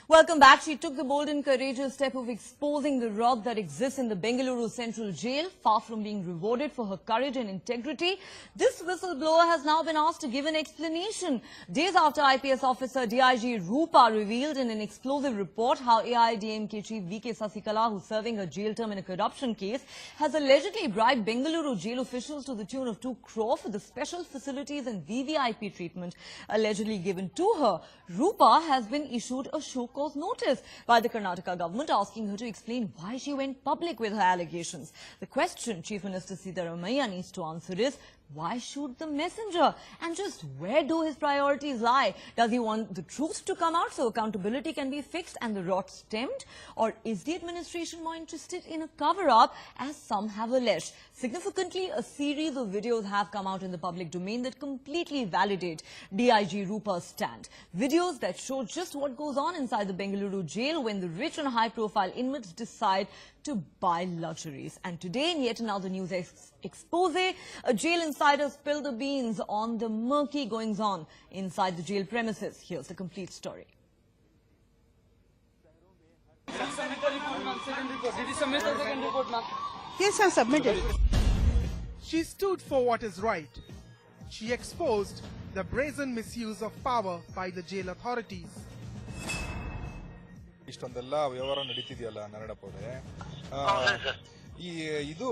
Welcome back. She took the bold and courageous step of exposing the rot that exists in the Bengaluru Central Jail. Far from being rewarded for her courage and integrity, this whistleblower has now been asked to give an explanation. Days after IPS officer DIG Roopa revealed in an explosive report how AIADMK Chief VK Sasikala, who's serving her jail term in a corruption case, has allegedly bribed Bengaluru jail officials to the tune of 2 crore for the special facilities and VVIP treatment allegedly given to her. Roopa has been issued a show-cause notice by the Karnataka government asking her to explain why she went public with her allegations. The question Chief Minister Siddaramaiah needs to answer is, why shoot the messenger? And just where do his priorities lie? Does he want the truth to come out so accountability can be fixed and the rot stemmed? Or is the administration more interested in a cover-up, as some have alleged? Significantly, a series of videos have come out in the public domain that completely validate DIG Roopa's stand. Videos that show just what goes on inside the Bengaluru jail when the rich and high-profile inmates decide to buy luxuries. And today, in yet another NewsX expose, a jail insider spilled the beans on the murky goings-on inside the jail premises. Here's the complete story. Yes, I submitted. She stood for what is right. She exposed the brazen misuse of power by the jail authorities. ಇಷ್ಟೊಂದೆಲ್ಲ ವ್ಯವಹಾರ ನಡೀತಿದೆಯಲ್ಲ ನಾರಾಯಣಪ್ಪವ್ರೆ, ಇದು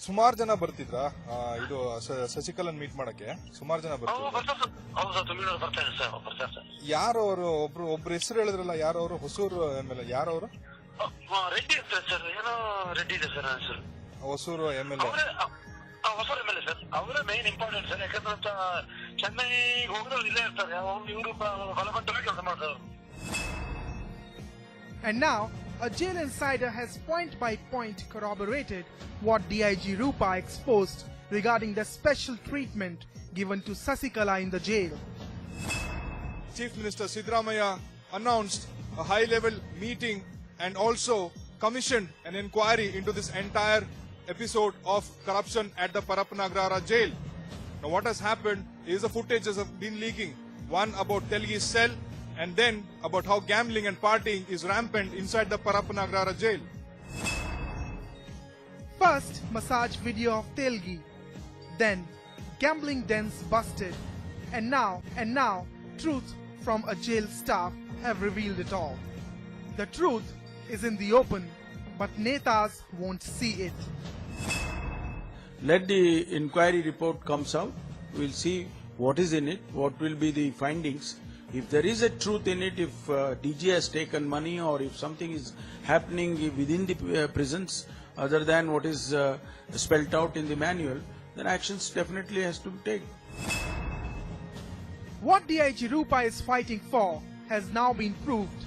ಸುಮಾರು ಜನ ಬರ್ತಿದ್ರ ಇದು ಸಸಿಕಲನ್ meet ಮಾಡಕ್ಕೆ ಸುಮಾರು ಜನ ಬರ್ತಿದ್ರು. ಯಾರು ಅವರು? ಒಬ್ರು ಹೆಸರು ಹೇಳಿದ್ರಲ್ಲ, ಯಾರು ಅವರು? ಹೊಸೂರು MLA ಯಾರವರು? ರೆಡ್ಡಿ ಸರ್, ಏನೋ ರೆಡ್ಡಿ ಇದೆ ಸರ್ ಹೆಸರು. Hosur MLA Hosur MLA sir, ಅವರೇ ಮೇನ್ ಇಂಪಾರ್ಟೆಂಟ್ ಸರ್. ಯಾಕಂದ್ರೆ ಚೆನ್ನೈಗೆ ಹೋಗಿದ್ರು ಇಲ್ಲೇ ಇರ್ತಾರೆ, ಇವರು ಬಲವಂತವಾಗಿ ಕೆಲಸ ಮಾಡ್ತಾರೆ. And now, a jail insider has point by point corroborated what DIG Roopa exposed regarding the special treatment given to Sasikala in the jail. Chief Minister Siddaramaiah announced a high-level meeting and also commissioned an inquiry into this entire episode of corruption at the Parapanagrara jail. Now what has happened is the footages have been leaking. One about Telgi's cell, and then about how gambling and partying is rampant inside the Parapanagrara jail. First, massage video of Telgi. Then, gambling dens busted. And now, truth from a jail staff have revealed it all. The truth is in the open, but netas won't see it. Let the inquiry report comes out. We'll see what is in it, what will be the findings. If there is a truth in it, if DG has taken money or if something is happening within the prisons other than what is spelled out in the manual, then actions definitely has to be taken. What DIG Roopa is fighting for has now been proved,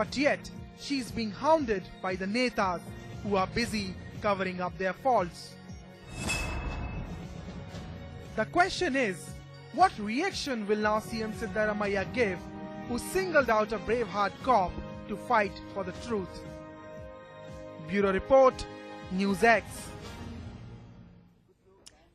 but yet she's being hounded by the netas who are busy covering up their faults. The question is, what reaction will now CM Siddaramaiah give, who singled out a braveheart cop to fight for the truth? Bureau Report, NewsX.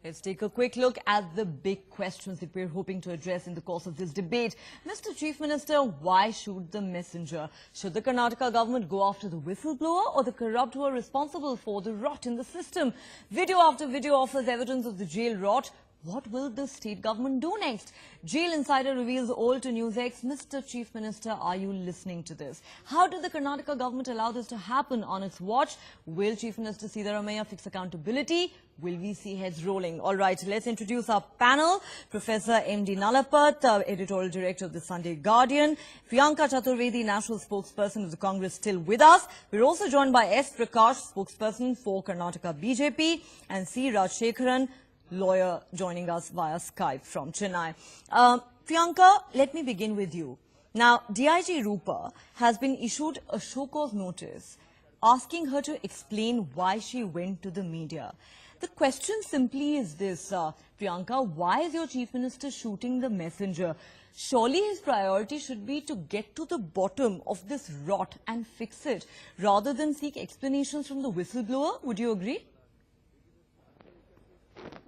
Let's take a quick look at the big questions that we're hoping to address in the course of this debate. Mr. Chief Minister, why shoot the messenger? Should the Karnataka government go after the whistleblower or the corrupt who are responsible for the rot in the system? Video after video offers evidence of the jail rot. What will the state government do next? Jail insider reveals all to NewsX. Mr. Chief Minister, are you listening to this? How did the Karnataka government allow this to happen on its watch? Will Chief Minister Siddaramaiah fix accountability? Will we see heads rolling? All right, let's introduce our panel. Professor M.D. Nalapat, editorial director of the Sunday Guardian. Priyanka Chaturvedi, national spokesperson of the Congress, still with us. We're also joined by S. Prakash, spokesperson for Karnataka BJP, and C. Rajshekharan, lawyer, joining us via Skype from Chennai. Priyanka, let me begin with you. Now, DIG Roopa has been issued a show-cause notice asking her to explain why she went to the media. The question simply is this, Priyanka, why is your Chief Minister shooting the messenger? Surely his priority should be to get to the bottom of this rot and fix it, rather than seek explanations from the whistleblower. Would you agree?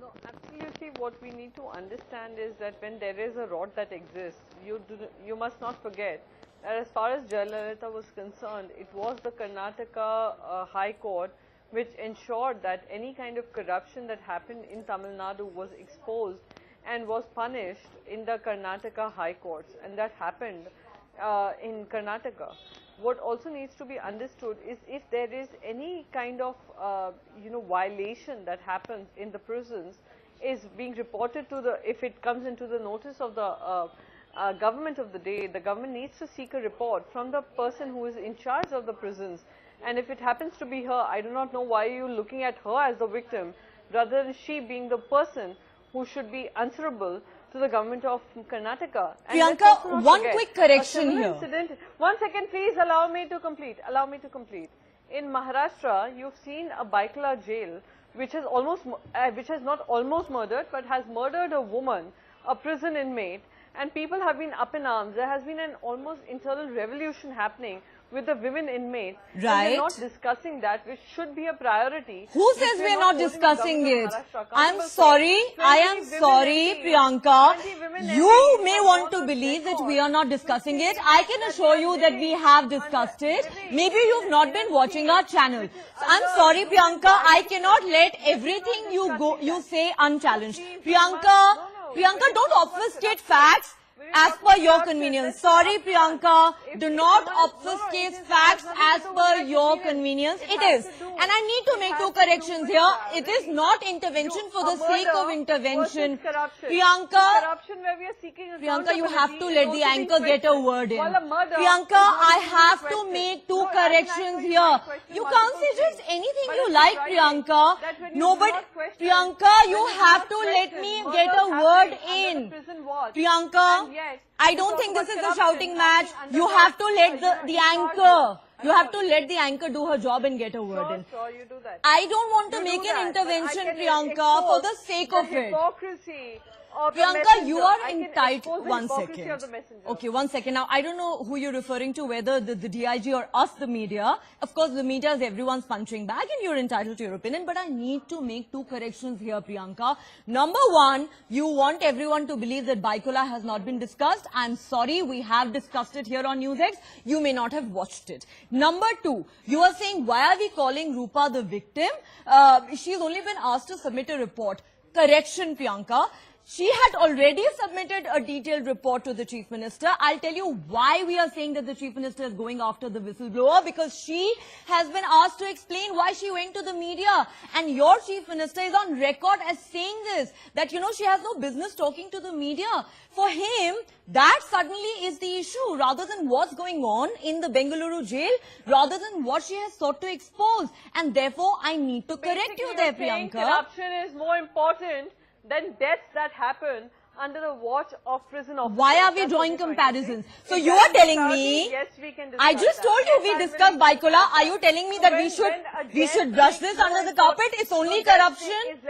No, absolutely. What we need to understand is that when there is a rot that exists, you must not forget as far as Jayalalitha was concerned, it was the Karnataka High Court which ensured that any kind of corruption that happened in Tamil Nadu was exposed and was punished in the Karnataka High Courts, and that happened in Karnataka. What also needs to be understood is if there is any kind of violation that happens in the prisons, is being reported to the, if it comes into the notice of the government of the day, the government needs to seek a report from the person who is in charge of the prisons. And if it happens to be her, I do not know why you are looking at her as the victim, rather than she being the person who should be answerable to the government of Karnataka. And Priyanka, one quick correction here. Incident. 1 second, please allow me to complete. Allow me to complete. In Maharashtra, you've seen a Baikala jail, which has not almost murdered, but has murdered a woman, a prison inmate, and people have been up in arms. There has been an almost internal revolution happening with the women inmates. Right. We're not discussing that, which should be a priority. Who says we're not discussing it? I'm sorry, Priyanka. You may want to believe that we are not discussing it. I can assure you that we have discussed it. Maybe you've not been watching our channel. I'm sorry, Priyanka. I cannot let everything you say unchallenged. Priyanka, don't obfuscate facts as per your convenience. Sorry, Priyanka, do not obfuscate facts as per your convenience. It is. And I need to make two corrections here. It is not intervention for the sake of intervention. Priyanka, you have to let the anchor get a word in. Priyanka, I have to make two corrections here. You can't say just anything you like, Priyanka. Nobody, Priyanka, you have to let me get a word in. Priyanka, I don't think this is a shouting match. You have to let the anchor. You have to let the anchor do her job and get a word in. Sure, you do that. I don't want to make an intervention, Priyanka, for the sake of it. Hypocrisy. Priyanka, you are entitled. 1 second. Okay, 1 second. Now, I don't know who you're referring to, whether the DIG or us, the media. Of course, the media is everyone's punching bag and you're entitled to your opinion. But I need to make two corrections here, Priyanka. Number one, you want everyone to believe that Baikula has not been discussed. I'm sorry, we have discussed it here on NewsX. You may not have watched it. Number two, you are saying, why are we calling Roopa the victim? She's only been asked to submit a report. Correction, Priyanka. She had already submitted a detailed report to the Chief Minister. I'll tell you why we are saying that the Chief Minister is going after the whistleblower, because she has been asked to explain why she went to the media. And your Chief Minister is on record as saying this, that, she has no business talking to the media. For him, that suddenly is the issue, rather than what's going on in the Bengaluru jail, rather than what she has sought to expose. And therefore, I need to correct you there, Priyanka. Corruption is more important than deaths that happen under the watch of prison officers. Why are we drawing comparisons? So you are telling me, yes, we can discuss I just told you we discussed Baikula. Are you telling me that we should brush this under the carpet? It's only corruption?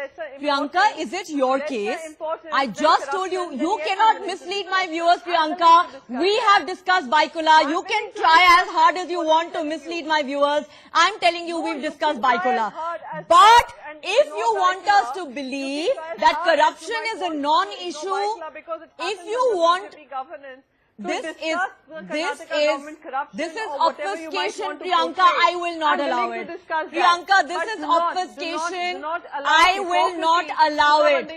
Priyanka, is it your case? I just told you, you cannot mislead my viewers, Priyanka. We have discussed Baikula. You can try as hard as you want to mislead my viewers. I'm telling you we've discussed Baikula. But if you want us to believe that corruption is a non-issue, if you want, this is obfuscation, Priyanka. I will not allow it. Priyanka, this is obfuscation. I will not allow it.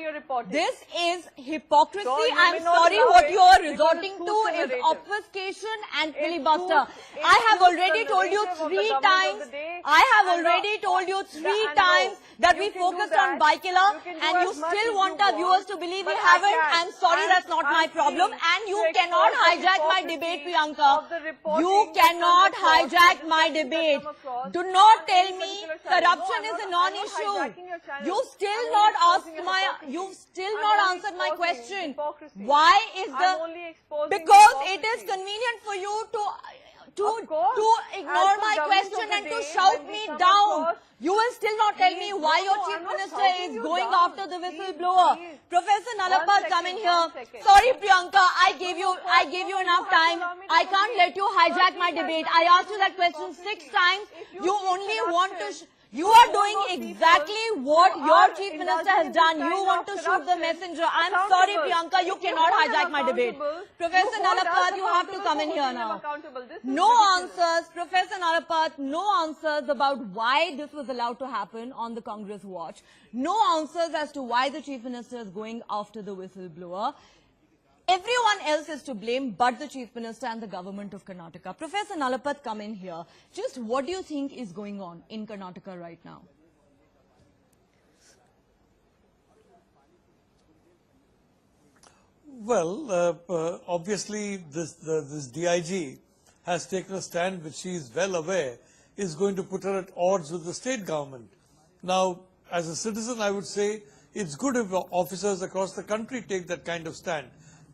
This is hypocrisy. I'm sorry, what you are resorting to is obfuscation and filibuster. I have already told you 3 times. I have already told you 3 times that we focused on Baikula, and you still want our viewers to believe we haven't. I'm sorry, that's not my problem. And you cannot hijack my debate, Priyanka. You cannot hijack my debate. Do not tell me corruption is a non-issue. You've still not answered my question. Why is because it is convenient for you to ignore my question and to shout me down. You will still not tell me why your Chief Minister is going after the whistleblower. Professor Nalappa, come in here. Sorry, Priyanka, I gave you enough time. I can't let you hijack my debate. I asked you that question 6 times. You only want to You are doing exactly what your Chief Minister has done. You want to shoot the messenger. I'm sorry, Priyanka, you cannot hijack my debate. Professor Nalapat, you have to come in here now. No answers, Professor Nalapat, no answers about why this was allowed to happen on the Congress watch. No answers as to why the Chief Minister is going after the whistleblower. Everyone else is to blame but the Chief Minister and the government of Karnataka. Professor Nalapat, come in here. Just what do you think is going on in Karnataka right now? Well, obviously this DIG has taken a stand which she is well aware is going to put her at odds with the state government. Now, as a citizen, I would say it's good if officers across the country take that kind of stand,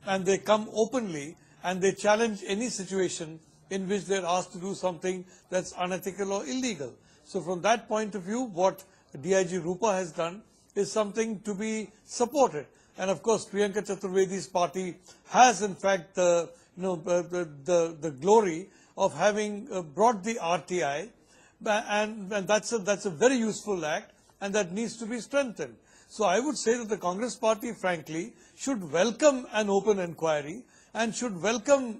and they come openly and they challenge any situation in which they're asked to do something that's unethical or illegal. So from that point of view, what DIG Roopa has done is something to be supported. And of course, Priyanka Chaturvedi's party has in fact the glory of having brought the RTI, and that's a very useful act, and that needs to be strengthened. So I would say that the Congress party, frankly, should welcome an open inquiry and should welcome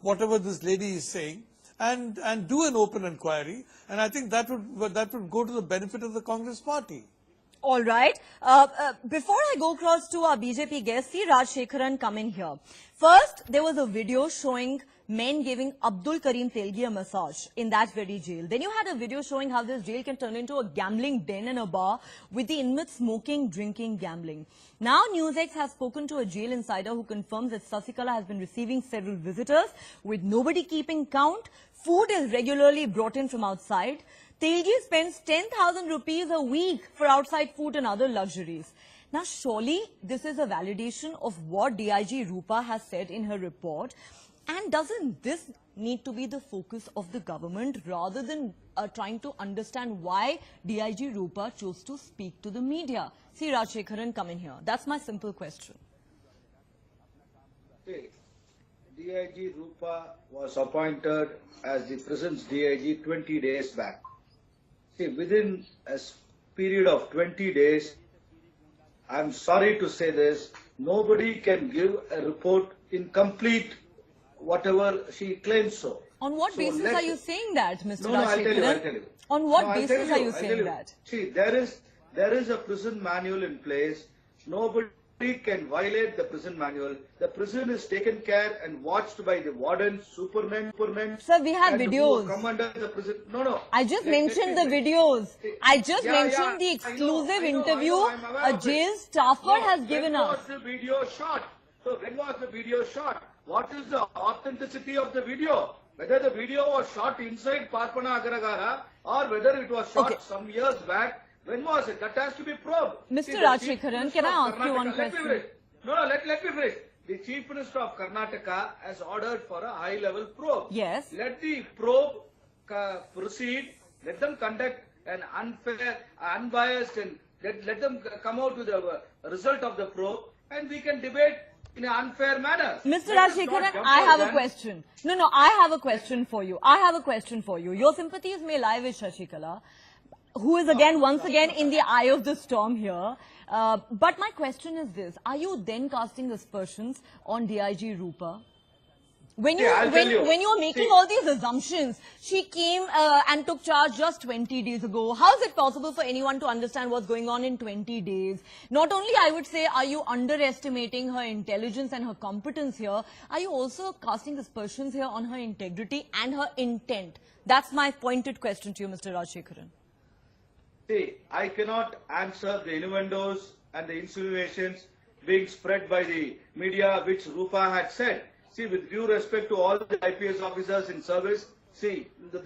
whatever this lady is saying and do an open inquiry. And I think that would go to the benefit of the Congress party. All right. Before I go across to our BJP guest, see Rajshekharan come in here. First, there was a video showing men giving Abdul Karim Telgi a massage in that very jail. Then you had a video showing how this jail can turn into a gambling den and a bar with the inmates smoking, drinking, gambling. Now NewsX has spoken to a jail insider who confirms that Sasikala has been receiving several visitors with nobody keeping count. Food is regularly brought in from outside. Telgi spends 10,000 rupees a week for outside food and other luxuries. Now surely this is a validation of what DIG Roopa has said in her report. And doesn't this need to be the focus of the government rather than trying to understand why DIG Roopa chose to speak to the media? See Rajshekharan come in here. That's my simple question. See, DIG Roopa was appointed as the prison's DIG 20 days back. See, within a period of 20 days, I'm sorry to say this, nobody can give a report in complete whatever she claims so. On what basis are you saying that, Mr. No, I'll tell you. On what basis are you saying that? See, there is a prison manual in place. Nobody can violate the prison manual. The prison is taken care and watched by the warden, superintendent. Sir, we have videos. Come under the prison. No. I just mentioned the videos. I just mentioned the exclusive interview a jail staffer has given us. When was the video shot? So when was the video shot? What is the authenticity of the video? Whether the video was shot inside Parpana Agaragara or whether it was shot some years back, when was it? That has to be probed. Mr. Rajshekharan, can I ask you one question? Let me finish. The Chief Minister of Karnataka has ordered for a high-level probe. Yes. Let the probe proceed. Let them conduct an unfair, unbiased, and let them come out with the result of the probe, and we can debate in an unfair manner. Mr. Rajshekharan, I have a question. No, I have a question for you. Your sympathies may lie with Sasikala, who is once again in the eye of the storm here. But my question is this. Are you then casting aspersions on DIG Roopa? When you are making all these assumptions, she came and took charge just 20 days ago. How is it possible for anyone to understand what's going on in 20 days? Not only, I would say, are you underestimating her intelligence and her competence here, are you also casting aspersions here on her integrity and her intent? That's my pointed question to you, Mr. Rajshekharan. See, I cannot answer the innuendos and the insinuations being spread by the media which Roopa had said. See, with due respect to all the IPS officers in service, see, the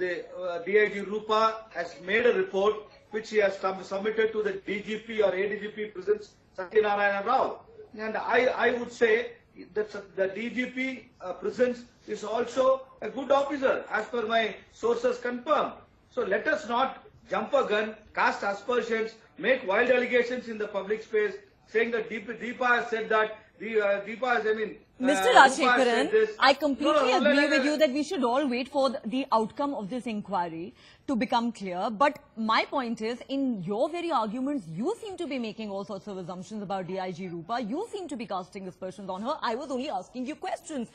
DIG Roopa has made a report which he has submitted to the DGP or ADGP prisons, Satyanarayana Rao. And I would say that the DGP prisons is also a good officer, as per my sources confirmed. So let us not jump a gun, cast aspersions, make wild allegations in the public space, saying that Deepa has said that Deepa, I mean, Mr. Roopa has Rajshekaran, said this. I completely No, agree with you that we should all wait for the outcome of this inquiry to become clear. But my point is, in your very arguments, you seem to be making all sorts of assumptions about DIG Roopa. You seem to be casting aspersions on her. I was only asking you questions.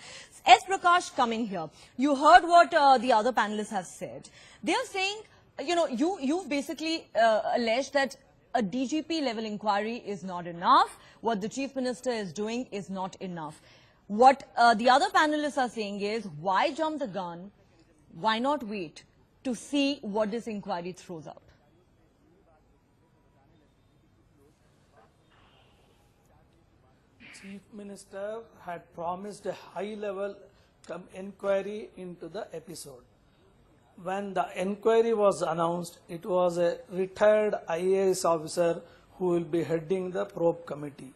S. Prakash coming here. You heard what the other panelists have said. They are saying, you know, you've basically alleged that a DGP level inquiry is not enough. What the Chief Minister is doing is not enough. What the other panelists are saying is, why jump the gun? Why not wait to see what this inquiry throws up? Chief Minister had promised a high-level inquiry into the episode. When the inquiry was announced, it was a retired IAS officer who will be heading the probe committee.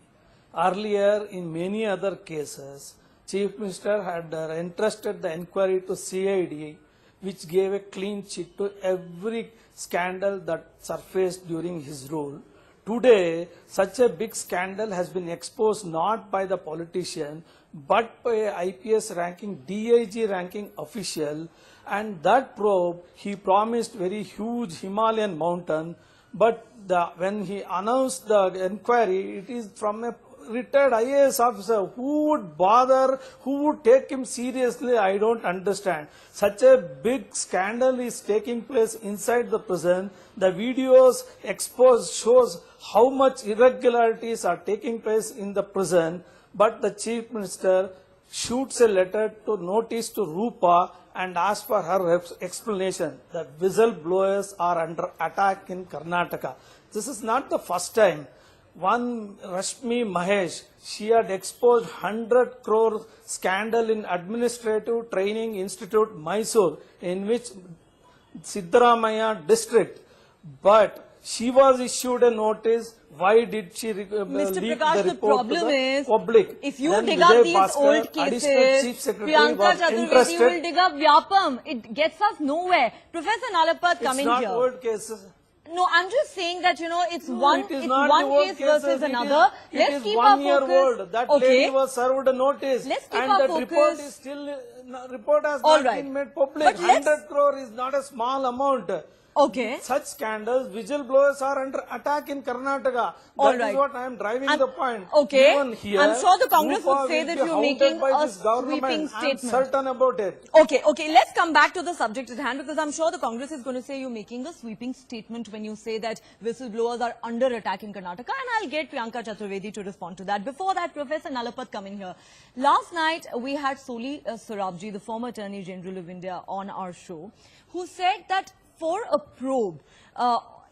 Earlier, in many other cases, Chief Minister had entrusted the inquiry to CID, which gave a clean sheet to every scandal that surfaced during his rule. Today, such a big scandal has been exposed not by the politician, but by a IPS ranking, DIG ranking official, and that probe, he promised very huge Himalayan mountain, but when he announced the inquiry, it is from a retired IAS officer. Who would bother, who would take him seriously? I don't understand. Such a big scandal is taking place inside the prison. The videos shows how much irregularities are taking place in the prison, but the Chief Minister shoots a letter to notice to Roopa and asks for her explanation. The whistleblowers are under attack in Karnataka. This is not the first time. One Rashmi Mahesh, she had exposed 100 crore scandal in Administrative Training Institute, Mysore, in which Siddaramaiah district. But she was issued a notice. Why did she leak the Prakash, report the to the is, public? If you Then dig up Vijay these Bhaskar, old Additional cases, Chief Secretary, Priyanka was Chaturvedi interested. will dig up Vyapam. It gets us nowhere. Professor Nalapat It's coming not here. old cases. No, I'm just saying that, you know, it's No, one it is not one the old case cases, versus it another. is Let's keep 1 our year focus. old. That Okay. lady was served a notice. Let's keep and our that report focus. is still, report has All not right. been made public. But let's- 100 crore is not a small amount. Okay. Such scandals, whistleblowers are under attack in Karnataka. All That right. is what I am driving the point. Okay. Even here, I'm sure the Congress Roopa would say will that be you're hounded making by a this government. sweeping I am statement. certain about it. Okay, let's come back to the subject at hand, because I'm sure the Congress is going to say you're making a sweeping statement when you say that whistleblowers are under attack in Karnataka, and I'll get Priyanka Chaturvedi to respond to that. Before that, Professor Nalapat coming here. Last night, we had Soli Sorabji, the former Attorney General of India, on our show, who said that for a probe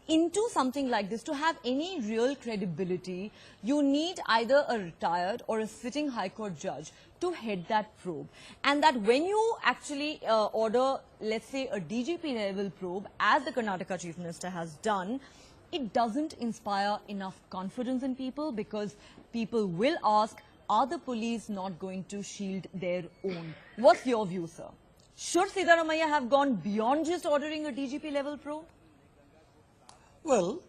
into something like this, to have any real credibility, you need either a retired or a sitting High Court judge to head that probe. And that when you actually order, let's say, a DGP level probe, as the Karnataka Chief Minister has done, it doesn't inspire enough confidence in people, because people will ask, are the police not going to shield their own? What's your view, sir? Should Siddaramaiah have gone beyond just ordering a DGP level probe? Well,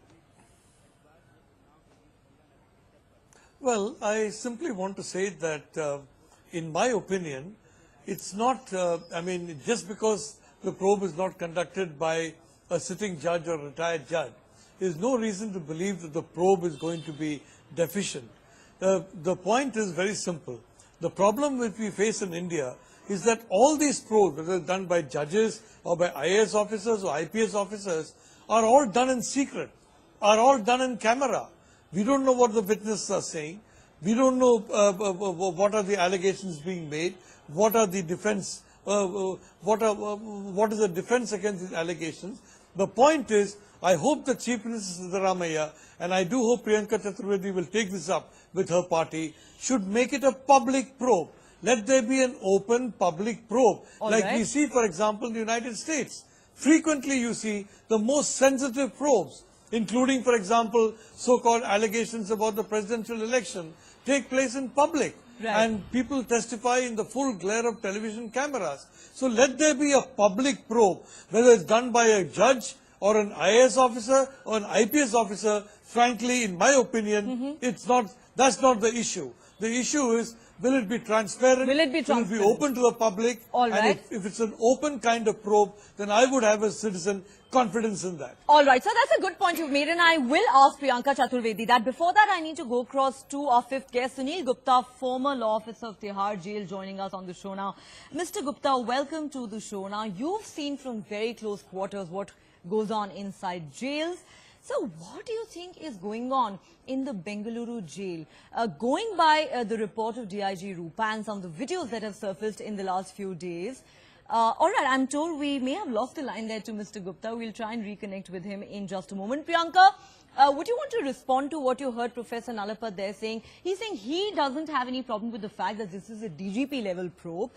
I simply want to say that, in my opinion, it's not, I mean, just because the probe is not conducted by a sitting judge or retired judge, there's no reason to believe that the probe is going to be deficient. The point is very simple. The problem that we face in India is that all these probes, whether done by judges or by IAS officers or IPS officers, are all done in secret, are all done in camera. We don't know what the witnesses are saying. We don't know what are the allegations being made, what are the defense, what is the defense against these allegations. The point is, I hope the Chief Minister Siddaramaiah, and I do hope Priyanka Chaturvedi will take this up with her party, should make it a public probe. Let there be an open public probe, we see, for example, in the United States. Frequently you see the most sensitive probes, including, for example, so-called allegations about the presidential election, take place in public. And people testify in the full glare of television cameras. So let there be a public probe, whether it's done by a judge or an IAS officer or an IPS officer. Frankly, in my opinion, that's not the issue. The issue is, will it be transparent? Will it be transparent? Will it be open to the public? All and right. if it's an open kind of probe, then I would have, as a citizen, confidence in that. All right, so that's a good point you've made, and I will ask Priyanka Chaturvedi that. Before that, I need to go across to our fifth guest, Sunil Gupta, former law officer of Tihar Jail, joining us on the show now. Mr. Gupta, welcome to the show. Now, you've seen from very close quarters what goes on inside jails. So what do you think is going on in the Bengaluru jail? Going by the report of DIG Roopa and some of the videos that have surfaced in the last few days, all right, I'm told we may have lost the line there to Mr. Gupta. We'll try and reconnect with him in just a moment. Priyanka, would you want to respond to what you heard Professor Nalapad there saying? He's saying he doesn't have any problem with the fact that this is a DGP level probe,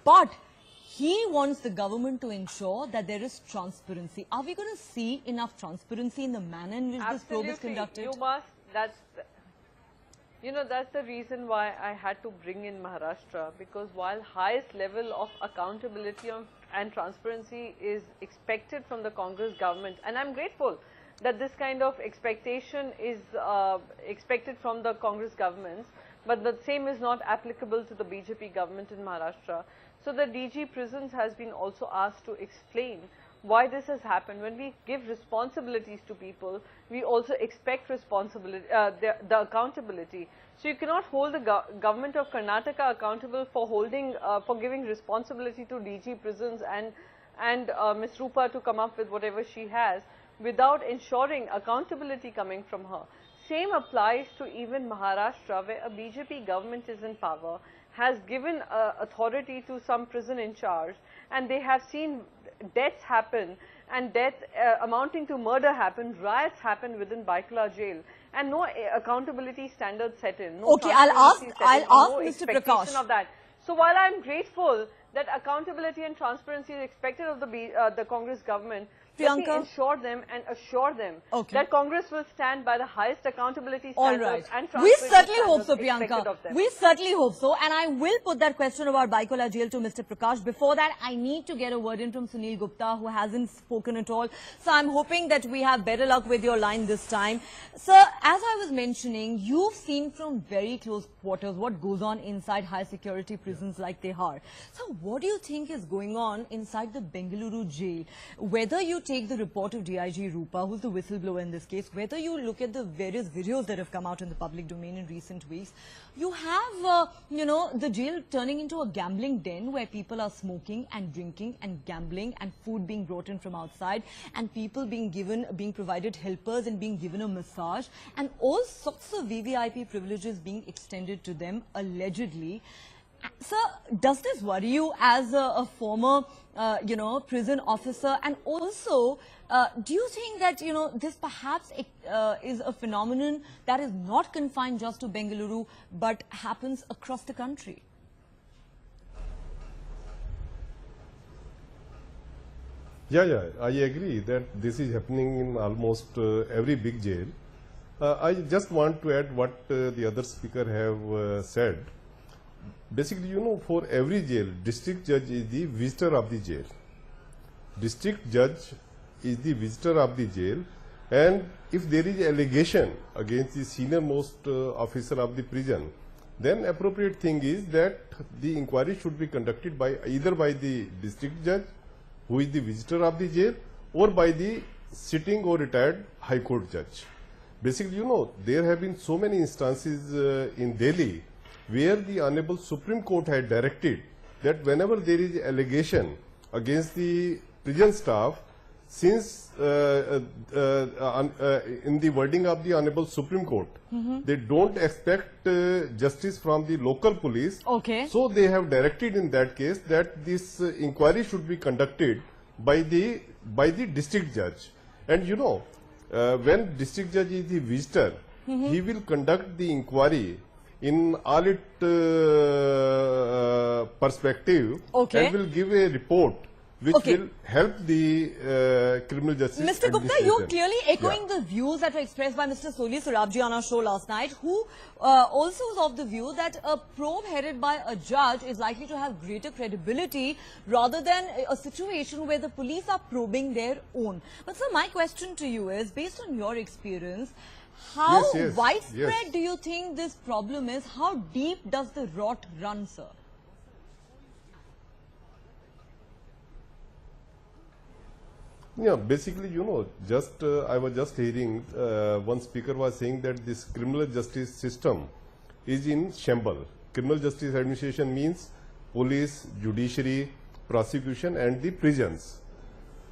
but he wants the government to ensure that there is transparency. Are we going to see enough transparency in the manner in which this probe is conducted? You must. That's the reason why I had to bring in Maharashtra, because while highest level of accountability and transparency is expected from the Congress government, and I'm grateful that this kind of expectation is expected from the Congress governments, but the same is not applicable to the BJP government in Maharashtra. So the DG Prisons has been also asked to explain why this has happened. When we give responsibilities to people, we also expect responsibility, the accountability. So you cannot hold the government of Karnataka accountable for giving responsibility to DG Prisons and Ms. Roopa to come up with whatever she has without ensuring accountability coming from her. Same applies to even Maharashtra, where a BJP government is in power, has given authority to some prison in charge, and they have seen deaths happen and death amounting to murder happen, riots happen within Baikula jail, and no accountability standards set in. No okay, I'll ask Mr. Prakash of that. So while I'm grateful that accountability and transparency is expected of the Congress government, let me ensure them and assure them that Congress will stand by the highest accountability standards and transparency. We certainly hope so, Priyanka. We certainly hope so. And I will put that question about Baikula jail to Mr. Prakash. Before that, I need to get a word in from Sunil Gupta, who hasn't spoken at all. So I'm hoping that we have better luck with your line this time. Sir, as I was mentioning, you've seen from very close quarters what goes on inside high security prisons like Tihar. So what do you think is going on inside the Bengaluru jail? Whether you take the report of DIG Roopa, who's the whistleblower in this case, whether you look at the various videos that have come out in the public domain in recent weeks, you have, the jail turning into a gambling den where people are smoking and drinking and gambling and food being brought in from outside and people being provided helpers and being given a massage and all sorts of VVIP privileges being extended to them, allegedly. Sir, does this worry you as a former, prison officer? And also, do you think that, this perhaps is a phenomenon that is not confined just to Bengaluru, but happens across the country? Yeah, I agree that this is happening in almost every big jail. I just want to add what the other speaker have said. Basically, for every jail, district judge is the visitor of the jail. District judge is the visitor of the jail, and if there is allegation against the senior most officer of the prison, then appropriate thing is that the inquiry should be conducted by either by the district judge, who is the visitor of the jail, or by the sitting or retired high court judge. Basically, there have been so many instances in Delhi where the Honorable Supreme Court had directed that whenever there is allegation against the prison staff, since in the wording of the Honorable Supreme Court, they don't expect justice from the local police. So they have directed in that case that this inquiry should be conducted by the district judge. And when district judge is the visitor, he will conduct the inquiry in all its perspective and will give a report which will help the criminal justice. Mr. Gupta, you're clearly echoing the views that were expressed by Mr. Soli Surabji on our show last night, who also was of the view that a probe headed by a judge is likely to have greater credibility rather than a situation where the police are probing their own. But sir, my question to you is, based on your experience, How Yes, widespread yes. do you think this problem is? How deep does the rot run, sir? Yeah, basically, I was just hearing one speaker was saying that this criminal justice system is in shambles. Criminal justice administration means police, judiciary, prosecution and the prisons.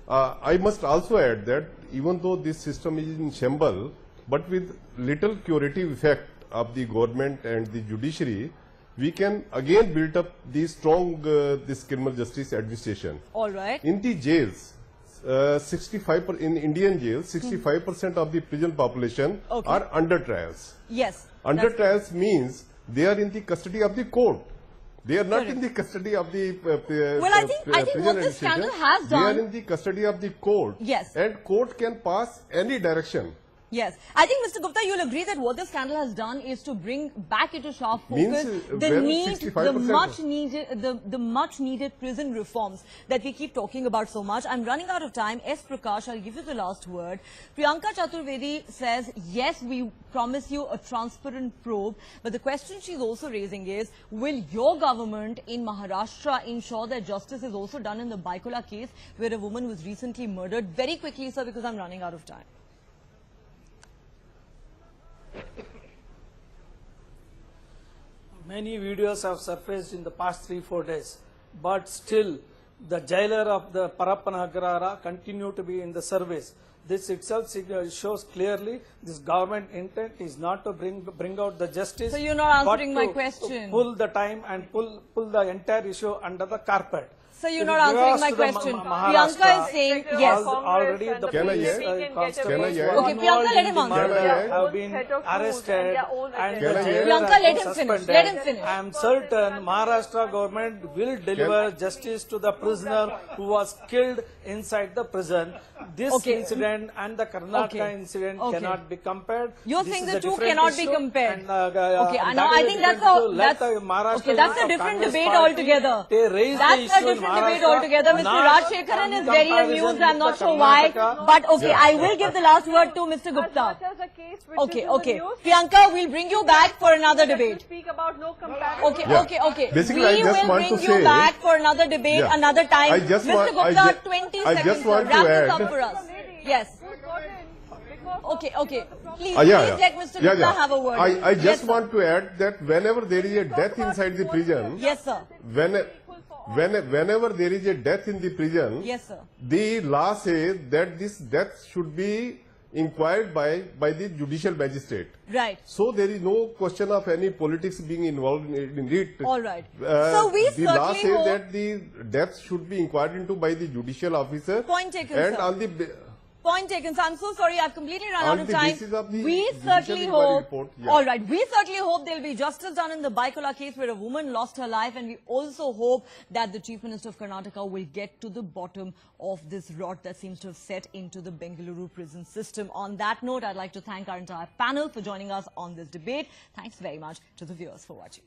I must also add that even though this system is in shambles, but with little curative effect of the government and the judiciary, we can again build up the strong this criminal justice administration. All right. In the jails, 65% in Indian jails, 65% of the prison population are under trials. Yes. Under trials means they are in the custody of the court. They are not in the custody of the Well, I think what this scandal has done. They are in the custody of the court. Yes. And court can pass any direction. Yes. I think, Mr. Gupta, you'll agree that what the scandal has done is to bring back into sharp focus the much needed prison reforms that we keep talking about so much. I'm running out of time. S. Prakash, I'll give you the last word. Priyanka Chaturvedi says, yes, we promise you a transparent probe. But the question she's also raising is, will your government in Maharashtra ensure that justice is also done in the Baikola case where a woman was recently murdered? Very quickly, sir, because I'm running out of time. Many videos have surfaced in the past 3-4 days, but still the jailer of the Parappanagarara continue to be in the service. This itself shows clearly this government intent is not to bring out the justice. So you're not answering but my question. Pull the time and pull the entire issue under the carpet. So you're not answering my question. Priyanka is saying yes. Already the Can I police hear? constables Can I hear? Okay, Priyanka, let him answer. have been arrested and the Can I jail hear? Priyanka, has let been him finish. suspended. Let him finish. I am certain Maharashtra government will deliver justice to the prisoner who was killed inside the prison. This incident and the Karnataka incident cannot be compared. You're This saying is the a two different cannot be issue compared. and, Okay, that now is I a think that's a different Congress debate party. altogether. They raised That's the a issue in different debate Maharashtra, altogether. Mr. not Rajshekharan is in very comparison amused. with I'm not the sure why. Karnataka. But okay, I will give the last word to Mr. Gupta. Okay. Priyanka, we'll bring you back for another debate. Speak about no comparison. Okay. Basically, we I just will want bring to you say- back for another debate another time. I just Mr. want- Gupta, 20 I seconds. just want Wrap to this add- up for us. Yes. Okay. Please Yeah. let Mr. Gupta have a word. I just Yes, sir. want to add that whenever there is a death inside the prison, Yes, sir. whenever there is a death in the prison, Yes, sir. the law says that this death should be inquired by the judicial magistrate. Right. So there is no question of any politics being involved in it. All right. So we the law certainly says hope- that the death should be inquired into by the judicial officer. Point taken, and sir. on the Point taken. So I'm so sorry, I've completely run On out of the time. basis of the We judicial certainly inquiry hope. report, All right. We certainly hope there will be justice done in the Baikola case where a woman lost her life, and we also hope that the Chief Minister of Karnataka will get to the bottom of this rot that seems to have set into the Bengaluru prison system. On that note, I'd like to thank our entire panel for joining us on this debate. Thanks very much to the viewers for watching.